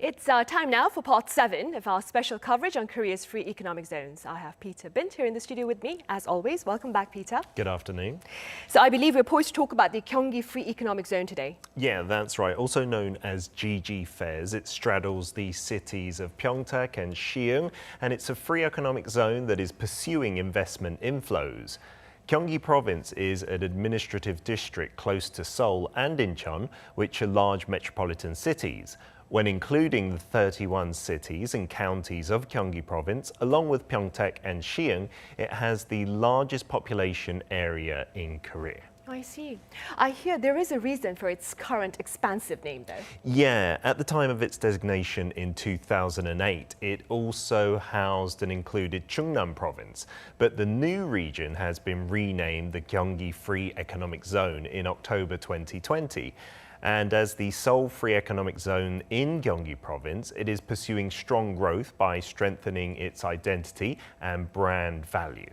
It's time now for part 7 of our special coverage on Korea's free economic zones. I have Peter Bint here in the studio with me, as always. Welcome back, Peter. Good afternoon. So I believe we're poised to talk about the Gyeonggi Free Economic Zone today. Yeah, that's right. Also known as Gyeonggi Fairs, it straddles the cities of Pyeongtaek and Siheung, and it's a free economic zone that is pursuing investment inflows. Gyeonggi Province is an administrative district close to Seoul and Incheon, which are large metropolitan cities. When including the 31 cities and counties of Gyeonggi Province, along with Pyeongtaek and Siheung, it has the largest population area in Korea. I see. I hear there is a reason for its current expansive name, though. Yeah, at the time of its designation in 2008, it also housed and included Chungnam Province. But the new region has been renamed the Gyeonggi Free Economic Zone in October 2020. And as the sole free economic zone in Gyeonggi Province, it is pursuing strong growth by strengthening its identity and brand value.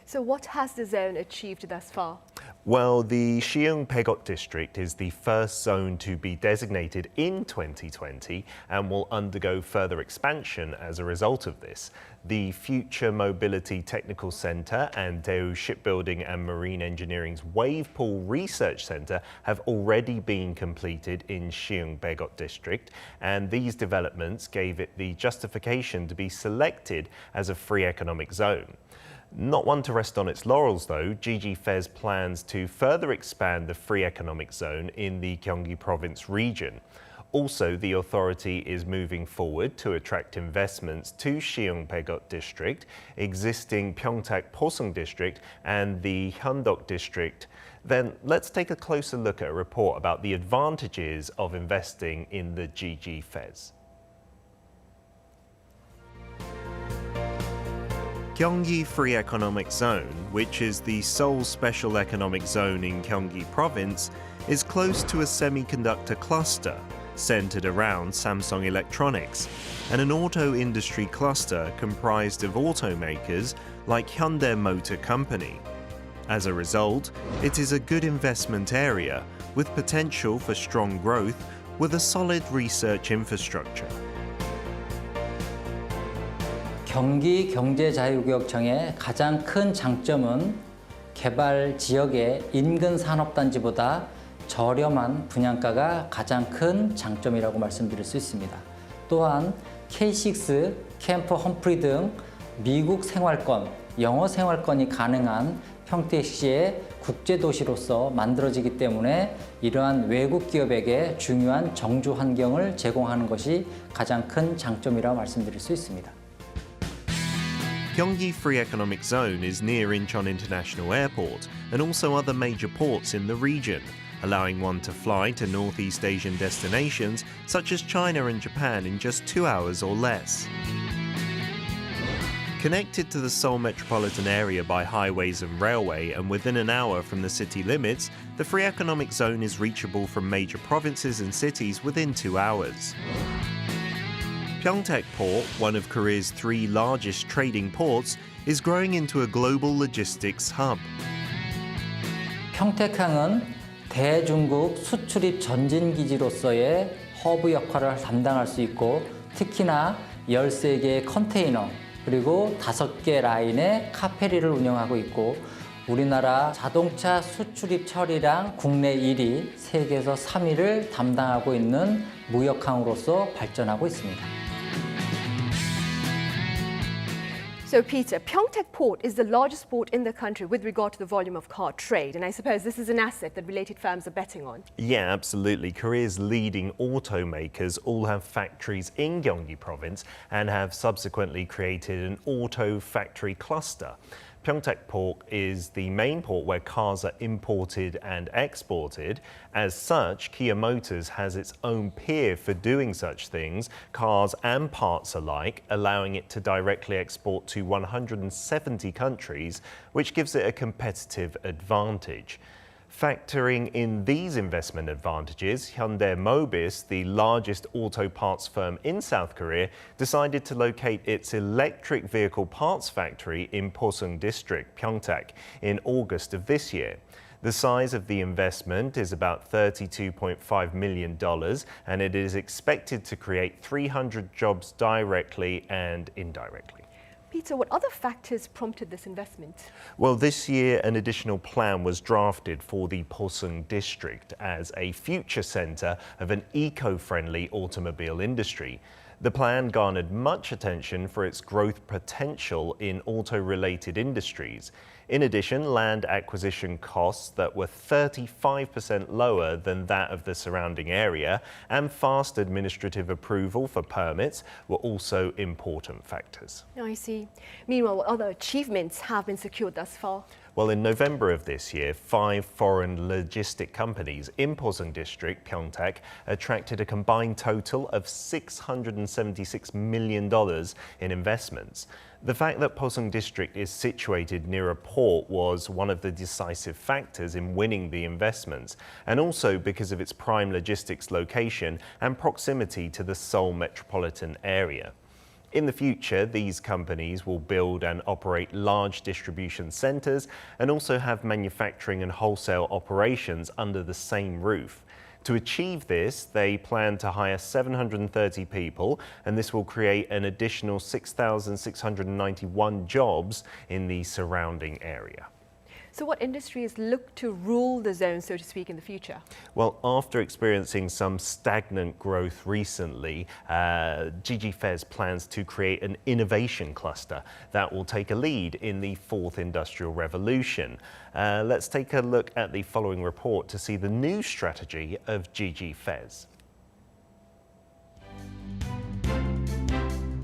So what has the zone achieved thus far? Well, the Siheung-Baegot District is the first zone to be designated in 2020 and will undergo further expansion as a result of this. The Future Mobility Technical Center and Daewoo Shipbuilding and Marine Engineering's Wave Pool Research Center have already been completed in Siheung-Baegot District, and these developments gave it the justification to be selected as a free economic zone. Not one to rest on its laurels, though, Gyeonggi Fairs plans to further expand the free economic zone in the Gyeonggi Province region. Also, the authority is moving forward to attract investments to Siheung-Baegot District, existing Pyeongtaek Poseung District and the Hyundok District. Then let's take a closer look at a report about the advantages of investing in the Gyeonggi Fairs. Gyeonggi Free Economic Zone, which is the sole special economic zone in Gyeonggi Province, is close to a semiconductor cluster centered around Samsung Electronics and an auto industry cluster comprised of automakers like Hyundai Motor Company. As a result, it is a good investment area with potential for strong growth with a solid research infrastructure. 경기경제자유구역청의 가장 큰 장점은 개발 지역의 인근 산업단지보다 저렴한 분양가가 가장 큰 장점이라고 말씀드릴 수 있습니다. 또한 K6, 캠프 험프리 등 미국 생활권, 영어 생활권이 가능한 평택시의 국제도시로서 만들어지기 때문에 이러한 외국 기업에게 중요한 정주 환경을 제공하는 것이 가장 큰 장점이라고 말씀드릴 수 있습니다. Gyeonggi Free Economic Zone is near Incheon International Airport and also other major ports in the region, allowing one to fly to Northeast Asian destinations such as China and Japan in just 2 hours or less. Connected to the Seoul metropolitan area by highways and railway and within an hour from the city limits, the Free Economic Zone is reachable from major provinces and cities within 2 hours. Pyeongtaek Port, one of Korea's 3 largest trading ports, is growing into a global logistics hub. 평택항은 대중국 수출입 전진기지로서의 허브 역할을 담당할 수 있고 특히나 13개의 컨테이너 그리고 5개 라인의 카페리를 운영하고 있고 우리나라 자동차 수출입 처리량 국내 1위, 세계에서 3위를 담당하고 있는 무역항으로서 발전하고 있습니다. So, Peter, Pyeongtaek Port is the largest port in the country with regard to the volume of car trade, and I suppose this is an asset that related firms are betting on. Yeah, absolutely. Korea's leading automakers all have factories in Gyeonggi Province and have subsequently created an auto factory cluster. Pyeongtaek Port is the main port where cars are imported and exported. As such, Kia Motors has its own pier for doing such things, cars and parts alike, allowing it to directly export to 170 countries, which gives it a competitive advantage. Factoring in these investment advantages, Hyundai Mobis, the largest auto parts firm in South Korea, decided to locate its electric vehicle parts factory in Poseung District, Pyeongtaek, in August of this year. The size of the investment is about $32.5 million, and it is expected to create 300 jobs directly and indirectly. Peter, what other factors prompted this investment? Well, this year an additional plan was drafted for the Poseung District as a future centre of an eco-friendly automobile industry. The plan garnered much attention for its growth potential in auto-related industries. In addition, land acquisition costs that were 35% lower than that of the surrounding area and fast administrative approval for permits were also important factors. I see. Meanwhile, what other achievements have been secured thus far? Well, in November of this year, 5 foreign logistic companies in Poseung District, Pyeongtaek, attracted a combined total of $676 million in investments. The fact that Poseung District is situated near a port was one of the decisive factors in winning the investments, and also because of its prime logistics location and proximity to the Seoul metropolitan area. In the future, these companies will build and operate large distribution centres and also have manufacturing and wholesale operations under the same roof. To achieve this, they plan to hire 730 people, and this will create an additional 6,691 jobs in the surrounding area. So what industries look to rule the zone, so to speak, in the future? Well, after experiencing some stagnant growth recently, Gyeonggi Free plans to create an innovation cluster that will take a lead in the fourth industrial revolution. Let's take a look at the following report to see the new strategy of Gyeonggi Free.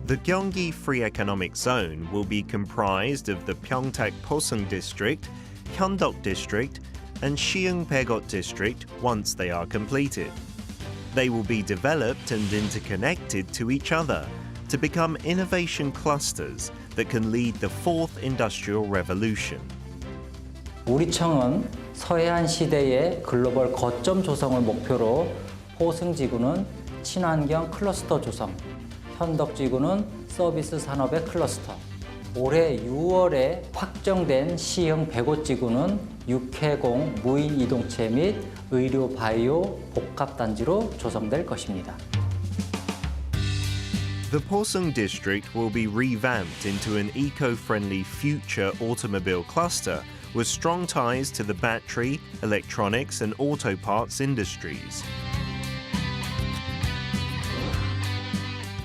The Gyeonggi Free Economic Zone will be comprised of the Pyeongtaek Poseung District, Hyundok District and Siheung-Baegot District once they are completed. They will be developed and interconnected to each other to become innovation clusters that can lead the fourth industrial revolution. 우리 청은 서해안 시대의 글로벌 거점 조성을 목표로 포승 지구는 친환경 클러스터 조성, 현덕 지구는 서비스 산업의 클러스터, 올해 6월에 확정된 시형 배곧 지구는 육해공 무인이동체 및 의료 바이오 복합단지로 조성될 것입니다. The Poseung District will be revamped into an eco-friendly future automobile cluster with strong ties to the battery, electronics and auto parts industries.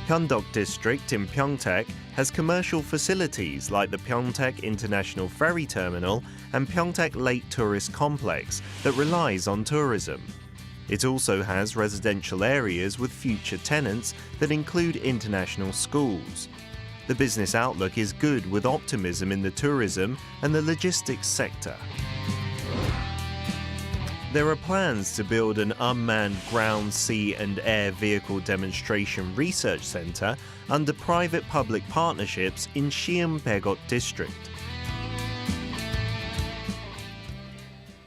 Hyundok District in Pyeongtaek has commercial facilities like the Pyeongtaek International Ferry Terminal and Pyeongtaek Lake Tourist Complex that relies on tourism. It also has residential areas with future tenants that include international schools. The business outlook is good with optimism in the tourism and the logistics sector. There are plans to build an unmanned ground, sea and air vehicle demonstration research centre under private-public partnerships in Siheung-Baegot District.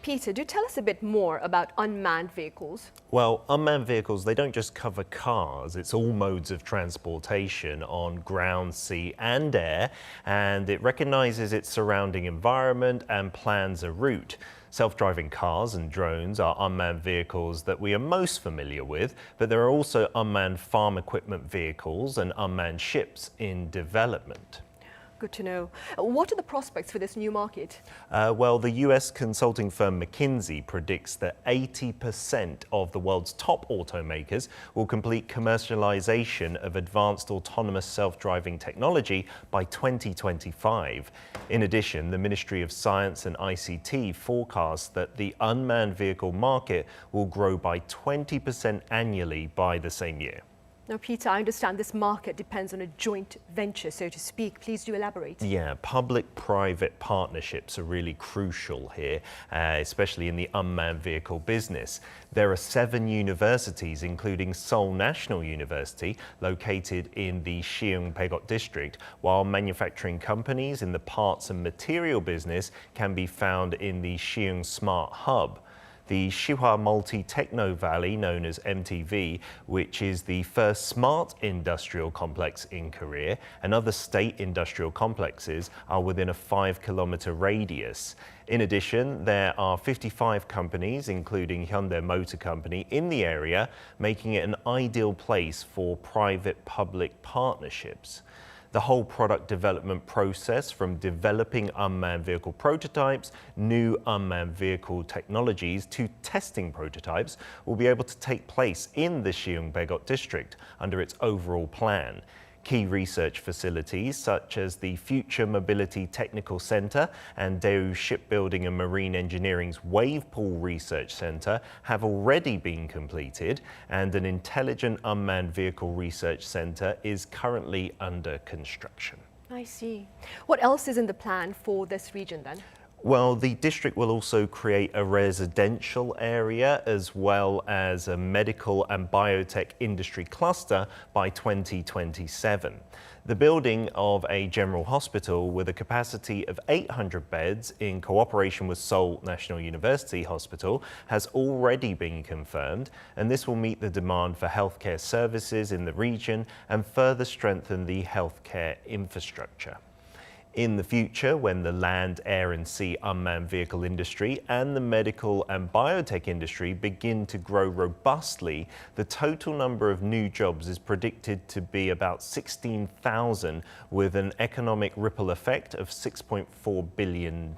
Peter, do tell us a bit more about unmanned vehicles. Well, unmanned vehicles, they don't just cover cars, it's all modes of transportation on ground, sea and air, and it recognises its surrounding environment and plans a route. Self-driving cars and drones are unmanned vehicles that we are most familiar with, but there are also unmanned farm equipment vehicles and unmanned ships in development. Good to know. What are the prospects for this new market? Well, the US consulting firm McKinsey predicts that 80% of the world's top automakers will complete commercialization of advanced autonomous self-driving technology by 2025. In addition, the Ministry of Science and ICT forecasts that the unmanned vehicle market will grow by 20% annually by the same year. Now, Peter, I understand this market depends on a joint venture, so to speak. Please do elaborate. Yeah, public-private partnerships are really crucial here, especially in the unmanned vehicle business. There are 7 universities, including Seoul National University, located in the Siheung-Baegot District, while manufacturing companies in the parts and material business can be found in the Siheung Smart Hub. The Sihwa Multi-Techno Valley, known as MTV, which is the first smart industrial complex in Korea, and other state industrial complexes are within a 5-kilometer radius. In addition, there are 55 companies, including Hyundai Motor Company, in the area, making it an ideal place for private-public partnerships. The whole product development process, from developing unmanned vehicle prototypes, new unmanned vehicle technologies, to testing prototypes, will be able to take place in the Siheung-Baegot District under its overall plan. Key research facilities such as the Future Mobility Technical Centre and Daewoo Shipbuilding and Marine Engineering's Wave Pool Research Centre have already been completed, and an Intelligent Unmanned Vehicle Research Centre is currently under construction. I see. What else is in the plan for this region then? Well, the district will also create a residential area as well as a medical and biotech industry cluster by 2027. The building of a general hospital with a capacity of 800 beds in cooperation with Seoul National University Hospital has already been confirmed, and this will meet the demand for healthcare services in the region and further strengthen the healthcare infrastructure. In the future, when the land, air and sea unmanned vehicle industry and the medical and biotech industry begin to grow robustly, the total number of new jobs is predicted to be about 16,000, with an economic ripple effect of $6.4 billion.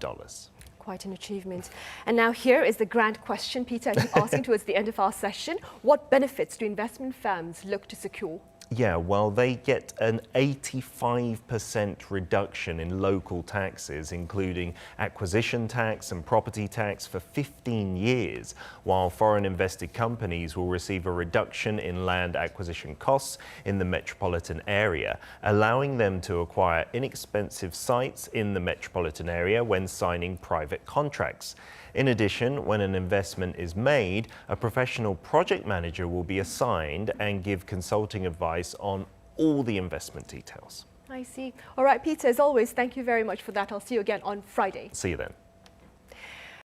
Quite an achievement. And now here is the grand question, Peter, I keep asking towards the end of our session. What benefits do investment firms look to secure? Yeah, well, they get an 85% reduction in local taxes, including acquisition tax and property tax for 15 years, while foreign invested companies will receive a reduction in land acquisition costs in the metropolitan area, allowing them to acquire inexpensive sites in the metropolitan area when signing private contracts. In addition, when an investment is made, a professional project manager will be assigned and give consulting advice on all the investment details. I see. All right, Peter, as always, thank you very much for that. I'll see you again on Friday. See you then.